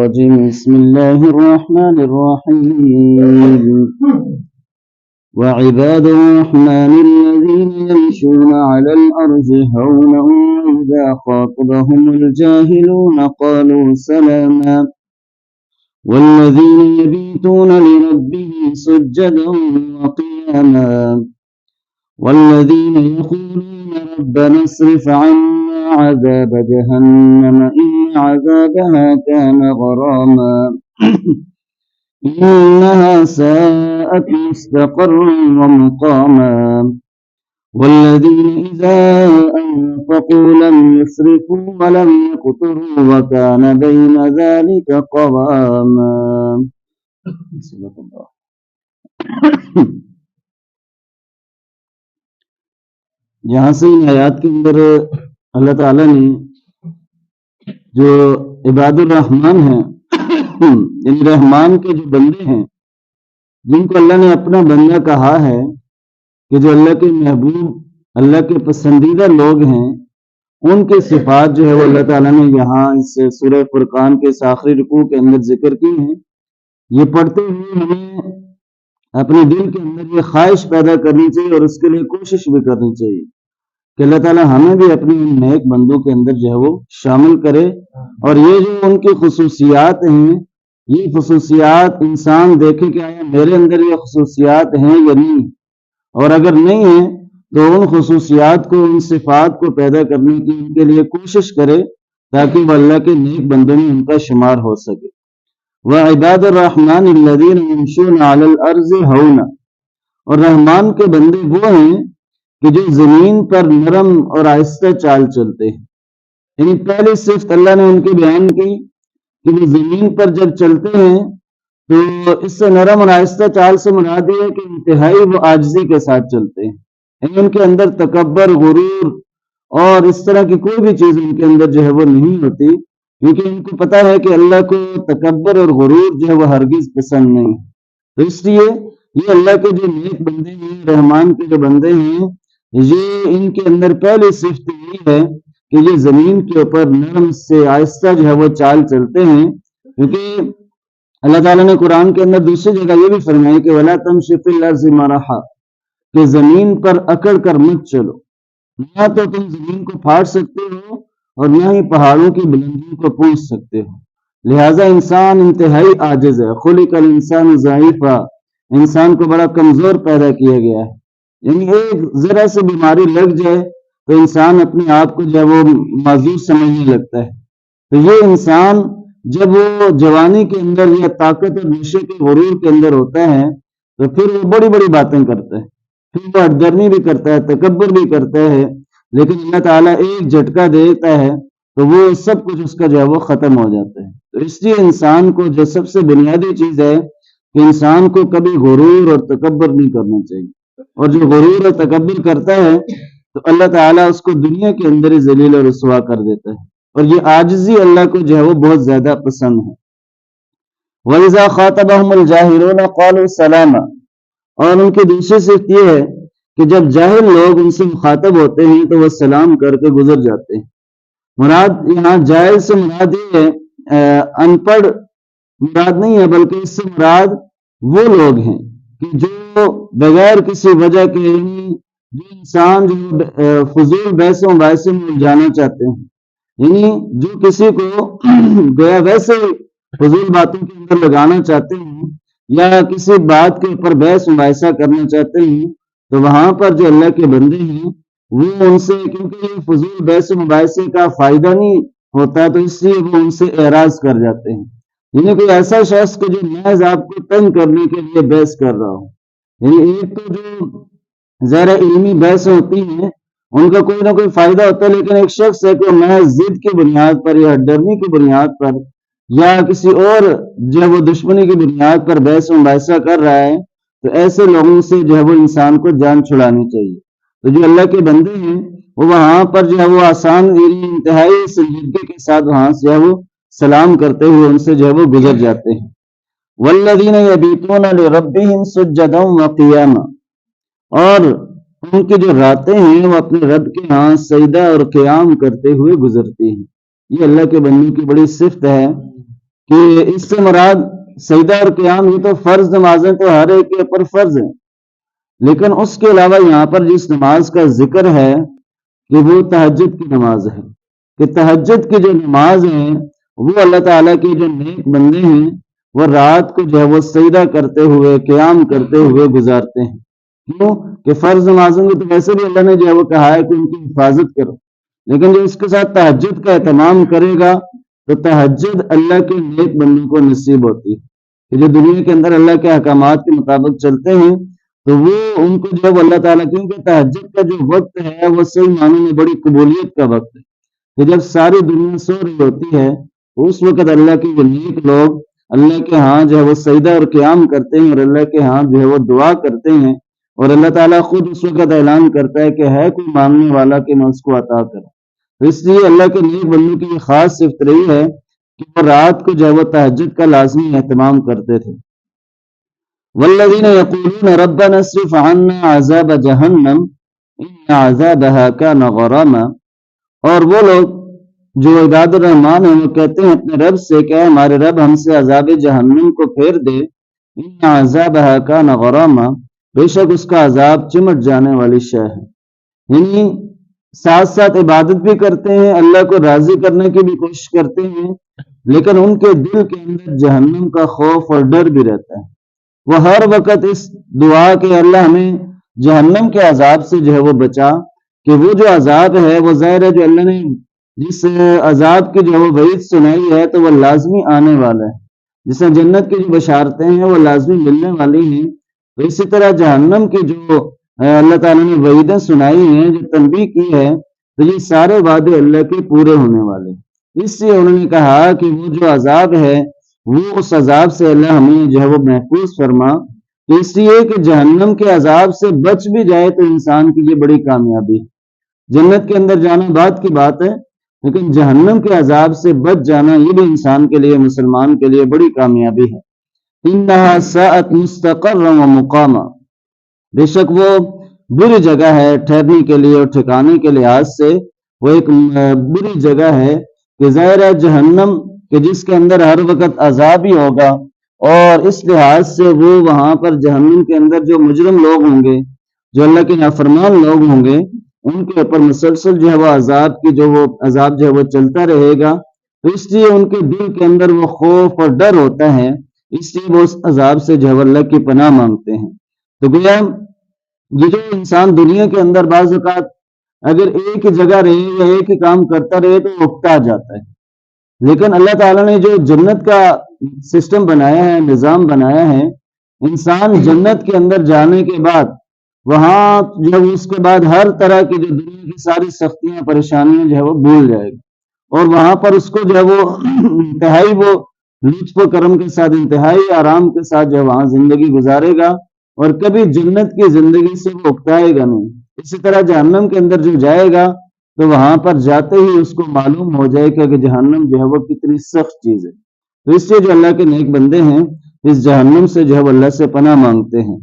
الرجيم بسم الله الرحمن الرحيم وعباد الرحمن الذين يمشون على الأرض هونا وإذا خاطبهم الجاهلون قالوا سلاما والذين يبيتون لربهم سجدا وقياما والذين يقولون ربنا اصرف عنا عذاب جهنم إن عذابها كان غراما إنها ساءت مستقرا ومقاما والذين إذا أنفقوا لم يسرفوا ولم يقتروا وكان بين ذلك قواما صدق الله. یہاں سے ان آیات کے اندر اللہ تعالیٰ نے جو عباد الرحمن ہیں یعنی رحمان کے جو بندے ہیں جن کو اللہ نے اپنا بندہ کہا ہے کہ جو اللہ کے محبوب اللہ کے پسندیدہ لوگ ہیں ان کے صفات جو ہے وہ اللہ تعالیٰ نے یہاں اس سورہ فرقان کے آخری رکوع کے اندر ذکر کی ہیں. یہ پڑھتے ہوئے ہمیں اپنے دل کے اندر یہ خواہش پیدا کرنی چاہیے اور اس کے لیے کوشش بھی کرنی چاہیے کہ اللہ تعالیٰ ہمیں بھی اپنے ان نیک بندوں کے اندر جو ہے وہ شامل کرے. اور یہ جو ان کی خصوصیات ہیں یہ خصوصیات انسان دیکھے کہ آیا میرے اندر یہ خصوصیات ہیں یا نہیں، اور اگر نہیں ہیں تو ان خصوصیات کو ان صفات کو پیدا کرنے کی ان کے لیے کوشش کرے تاکہ وہ اللہ کے نیک بندوں میں ان کا شمار ہو سکے. وَعِبَادُ الرَّحْمَنِ الَّذِينَ يَمْشُونَ عَلَى الْأَرْضِ هَوْنًا، اور رحمان کے بندے وہ ہیں کہ جو زمین پر نرم اور آہستہ چال چلتے ہیں. یعنی پہلی صفت اللہ نے ان کی بیان کی کہ وہ زمین پر جب چلتے ہیں تو اس سے نرم اور آہستہ چال سے مراد ہے کہ انتہائی وہ عاجزی کے ساتھ چلتے ہیں. یعنی ان کے اندر تکبر، غرور اور اس طرح کی کوئی بھی چیز ان کے اندر جو ہے وہ نہیں ہوتی، کیونکہ ان کو پتہ ہے کہ اللہ کو تکبر اور غرور جو ہے وہ ہرگز پسند نہیں. تو اس لیے یہ اللہ کے جو نیک بندے ہیں، رحمان کے جو بندے ہیں، یہ ان کے اندر پہلی صفت یہ ہے کہ یہ زمین کے اوپر نرم سے آہستہ جو ہے وہ چال چلتے ہیں. کیونکہ اللہ تعالیٰ نے قرآن کے اندر دوسری جگہ یہ بھی فرمایا کہ وَلَا تَمْشِ فِي الْأَرْضِ مَرَحًا، کہ زمین پر اکڑ کر مت چلو، نہ تو تم زمین کو پھاڑ سکتے ہو اور نہ ہی پہاڑوں کی بلندیوں کو پہنچ سکتے ہو. لہٰذا انسان انتہائی عاجز ہے. خلق الانسان ضعیفا، انسان کو بڑا کمزور پیدا کیا گیا ہے. یعنی ایک ذرا سے بیماری لگ جائے تو انسان اپنے آپ کو جو ہے وہ معذور سمجھنے لگتا ہے. تو یہ انسان جب وہ جوانی کے اندر یا طاقت اور نشے کے غرور کے اندر ہوتا ہے تو پھر وہ بڑی بڑی باتیں کرتا ہے، پھر وہ ہٹدرمی بھی کرتا ہے، تکبر بھی کرتا ہے. لیکن اللہ تعالیٰ ایک جھٹکا دیتا ہے تو وہ سب کچھ اس کا جو ہے وہ ختم ہو جاتا ہے. تو اس لیے انسان کو جو سب سے بنیادی چیز ہے کہ انسان کو کبھی غرور اور تکبر نہیں کرنا چاہیے. اور جو غرور اور تکبر کرتا ہے تو اللہ تعالیٰ اس کو دنیا کے اندر ہی ذلیل اور رسوا کر دیتا ہے. اور یہ عاجزی اللہ کو جو ہے وہ بہت زیادہ پسند ہے. وَإِذَا خَاطَبَهُمُ الْجَاهِلُونَ قَالُوا سَلَامًا، اور ان کی دوسری صفت یہ ہے کہ جب جاہل لوگ ان سے مخاطب ہوتے ہیں تو وہ سلام کر کے گزر جاتے ہیں. مراد یہاں جاہل سے مراد یہ ہے ان پڑھ مراد نہیں ہے، بلکہ اس سے مراد وہ لوگ ہیں کہ جو بغیر کسی وجہ کے جو انسان جو فضول بحث و مباحثے میں الجھانا چاہتے ہیں، یعنی جو کسی کو گویا ویسے فضول باتوں کے اندر لگانا چاہتے ہیں یا کسی بات کے اوپر بحث مباحثہ کرنا چاہتے ہیں، تو وہاں پر جو اللہ کے بندے ہیں وہ ان سے، کیونکہ یہ فضول بحث و مباحثے کا فائدہ نہیں ہوتا تو اس لیے وہ ان سے اعراض کر جاتے ہیں. یعنی کوئی ایسا شخص کہ جو محض آپ کو تنگ کرنے کے لیے بحث کر رہا ہو. یعنی ایک تو جو زیر علمی بحث ہوتی ہیں ان کا کوئی نہ کوئی فائدہ ہوتا ہے، لیکن ایک شخص ہے کہ محض ضد کی بنیاد پر یا ڈرنے کی بنیاد پر یا کسی اور جو ہے وہ دشمنی کی بنیاد پر بحث و مباحثہ کر رہا ہے، تو ایسے لوگوں سے جو ہے وہ انسان کو جان چھڑانی چاہیے. تو جو اللہ کے بندے ہیں وہ وہاں پر جو ہے وہ آسان انتہائی سنجیدگی کے ساتھ وہاں سے وہ سلام کرتے ہوئے ان سے جو ہے وہ گزر جاتے ہیں. والذین یبیتون لربہم سجدا وقیاما، اور ان کی جو راتیں ہیں وہ اپنے رب کے ہاں سجدہ اور قیام کرتے ہوئے گزرتی ہیں. یہ اللہ کے بندوں کی بڑی صفت ہے کہ اس سے مراد سجدہ اور قیام، یہ تو فرض نمازیں تو ہر ایک کے اوپر فرض ہیں، لیکن اس کے علاوہ یہاں پر جس نماز کا ذکر ہے کہ وہ تہجد کی نماز ہے، کہ تہجد کی جو نماز ہے وہ اللہ تعالیٰ کے جو نیک بندے ہیں وہ رات کو جو ہے وہ سجدہ کرتے ہوئے قیام کرتے ہوئے گزارتے ہیں۔ کیوں کہ فرض نمازوں کی تو ویسے بھی اللہ نے جو ہے وہ کہا ہے کہ ان کی حفاظت کرو، لیکن جو اس کے ساتھ تہجد کا اہتمام کرے گا تو تہجد اللہ کے نیک بندوں کو نصیب ہوتی ہے، کہ جو دنیا کے اندر اللہ کے احکامات کے مطابق چلتے ہیں تو وہ ان کو جو ہے وہ اللہ تعالیٰ، کیونکہ تہجد کا جو وقت ہے وہ صحیح معنی میں بڑی قبولیت کا وقت ہے، کہ جب ساری دنیا سو رہی ہوتی ہے اس وقت اللہ کے جو نیک لوگ اللہ کے ہاں جو ہے وہ سجدہ اور قیام کرتے ہیں اور اللہ کے ہاں جو ہے وہ دعا کرتے ہیں، اور اللہ تعالیٰ خود اس وقت اعلان کرتا ہے کہ ہے کوئی مانگنے والا کہ میں اس کو عطا کروں۔ تو اس لیے اللہ کے نیک بندوں کی یہ خاص صفت رہی ہے کہ وہ رات کو جو ہے وہ تہجد کا لازمی اہتمام کرتے تھے۔ والذین یقولون ربنا اصرف عنا عذاب جہنم ان عذابها کان غراما، اور وہ لوگ جو عباد الرحمان ہیں وہ کہتے ہیں اپنے رب سے کہ ہمارے رب ہم سے عذاب جہنم کو پھیر دے، ان عذابها کان غراما، بے شک اس کا عذاب چمٹ جانے والی شے ہے۔ یعنی ساتھ ساتھ عبادت بھی کرتے ہیں، اللہ کو راضی کرنے کی بھی کوشش کرتے ہیں، لیکن ان کے دل کے اندر جہنم کا خوف اور ڈر بھی رہتا ہے۔ وہ ہر وقت اس دعا کہ اللہ ہمیں جہنم کے عذاب سے جو ہے وہ بچا، کہ وہ جو عذاب ہے وہ ظاہر ہے جو اللہ نے جس عذاب کی جو ہے وہ وعید سنائی ہے تو وہ لازمی آنے والا ہے، جس میں جنت کی جو بشارتیں ہیں وہ لازمی ملنے والی ہیں، تو اسی طرح جہنم کی جو اللہ تعالیٰ نے وعیدیں سنائی ہیں، جو تنبیہ کی ہے، تو یہ سارے وعدے اللہ کے پورے ہونے والے۔ اس لیے انہوں نے کہا کہ وہ جو عذاب ہے وہ اس عذاب سے اللہ ہمیں جو ہے وہ محفوظ فرما، تو اس لیے کہ جہنم کے عذاب سے بچ بھی جائے تو انسان کی یہ بڑی کامیابی ہے۔ جنت کے اندر جانا بعد کی بات ہے، لیکن جہنم کے عذاب سے بچ جانا یہ بھی انسان کے لیے، مسلمان کے لیے بڑی کامیابی ہے۔ انہا ساءت مستقرا و مقاما، بے شک وہ بری جگہ ہے ٹھہرنے کے لیے اور ٹھکانے کے لحاظ سے، وہ ایک بری جگہ ہے کہ ظاہر ہے جہنم کہ جس کے اندر ہر وقت عذاب ہی ہوگا، اور اس لحاظ سے وہ وہاں پر جہنم کے اندر جو مجرم لوگ ہوں گے، جو اللہ کے نافرمان لوگ ہوں گے، ان کے اوپر مسلسل جو ہے وہ عذاب کی جو وہ عذاب جو ہے وہ چلتا رہے گا، تو اس لیے ان کے دل کے اندر وہ خوف اور ڈر ہوتا ہے، اس لیے وہ اس عذاب سے جو ہے اللہ کی پناہ مانگتے ہیں۔ تو گویا یہ جو انسان دنیا کے اندر بعض اوقات اگر ایک ہی جگہ رہے یا ایک ہی کام کرتا رہے تو اکتا جاتا ہے، لیکن اللہ تعالیٰ نے جو جنت کا سسٹم بنایا ہے، نظام بنایا ہے، انسان جنت کے اندر جانے کے بعد وہاں جو ہے اس کے بعد ہر طرح کی جو دنیا کی ساری سختیاں پریشانیاں جو ہے وہ بھول جائے گا، اور وہاں پر اس کو جو ہے وہ انتہائی وہ لطف و کرم کے ساتھ، انتہائی آرام کے ساتھ جو ہے وہاں زندگی گزارے گا، اور کبھی جنت کی زندگی سے وہ اکتائے گا نہیں۔ اسی طرح جہنم کے اندر جو جائے گا تو وہاں پر جاتے ہی اس کو معلوم ہو جائے کہ جہنم جو ہے وہ کتنی سخت چیز ہے۔ تو اس لیے جو اللہ کے نیک بندے ہیں اس جہنم سے جو ہے وہ اللہ سے پناہ مانگتے ہیں۔